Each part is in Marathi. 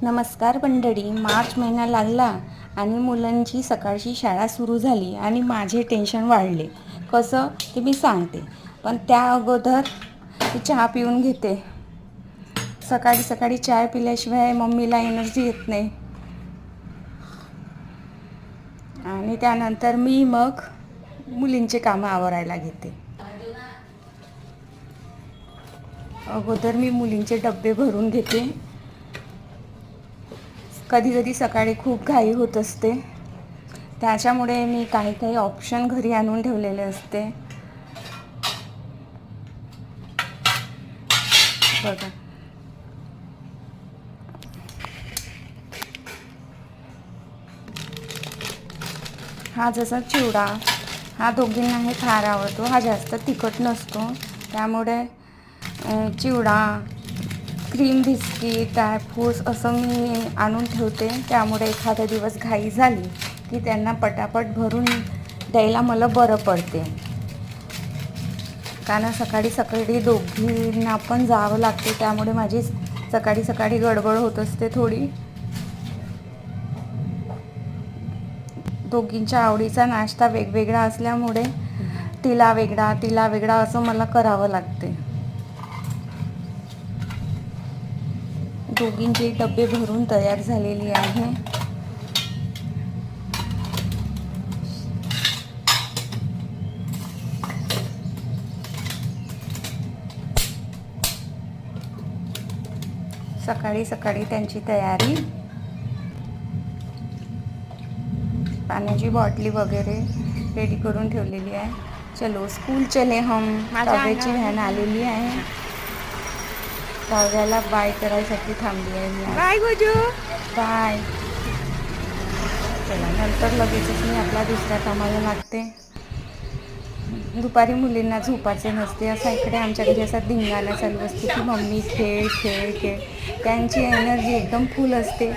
नमस्कार मंडळी. मार्च महिना लागला आणि मुलांची सकाळची शाळा सुरू झाली आणि माझे टेन्शन वाढले. कसं ते मी सांगते, पण त्या अगोदर मी चहा पिऊन घेते. सकाळी सकाळी चहा पिल्याशिवाय मम्मीला एनर्जी येत नाही. आणि त्यानंतर मी मग मुलींचे कामं आवरायला घेते. अगोदर मी मुलींचे डबे भरून घेते. कधी कधी सकाळी खूप घाई होत असते, त्याच्यामुळे मी काही काही ऑप्शन घरी आणून ठेवलेले असते. बघा, हा जसा चिवडा, हा दोघींना हे फार आवडतो. हा जास्त तिखट नसतो, त्यामुळे चिवडा, क्रीम बिस्किट, ड्रायफ्रूट्स असं मी आणून ठेवते. त्यामुळे एखादा दिवस घाई झाली की त्यांना पटापट भरून द्यायला मला बरं पडते. कारण सकाळी सकाळी दोघींना पण जावं लागते, त्यामुळे माझी सकाळी सकाळी गडबड होत असते थोडी. दोघींच्या आवडीचा नाश्ता वेगवेगळा असल्यामुळे तिला वेगळा असं मला करावं लागते. दोघींचे डबे भरून तयार झालेली आहे. सकाळी सकाळी त्यांची तयारी, पाण्याची बॉटली वगैरे रेडी करून ठेवलेली आहे. चलो स्कूल चले हम. काव्याची व्हॅन आलेली आहे. काव्याला बाय करायसाठी थांबली आहे मी. Bye गोजू, bye. चला, नंतर लगेचच मी आपला दुसऱ्या कामाला लागते. दुपारी मुलींना झोपायचे नसते, असा इकडे आमच्या घरी असा धिंगाणा चालू असते की मम्मी खेळ खेळ खेळ. त्यांची एनर्जी एकदम फुल असते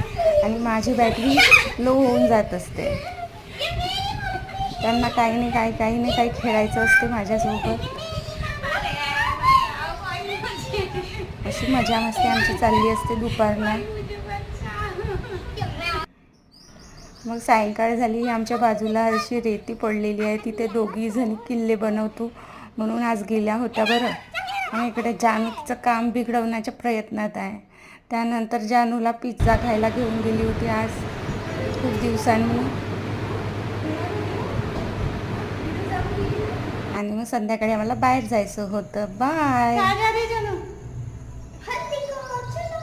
आणि माझी बॅटरी लो होऊन जात असते. त्यांना काही नाही काही खेळायचं असते माझ्यासोबत. अशी मजा मस्ती आमची चालली असते दुपारला. मग सायंकाळ झाली. आमच्या बाजूला अशी रेती पडलेली आहे, तिथे दोघी जणी किल्ले बनवतो म्हणून आज गेल्या होत्या बरं. आणि इकडे जानूचं काम बिघडवण्याच्या प्रयत्नात आहे. त्यानंतर जानूला पिझ्झा खायला घेऊन गेली होती आज खूप दिवसांनी. आणि मग संध्याकाळी आम्हाला बाहेर जायचं होतं. बाय.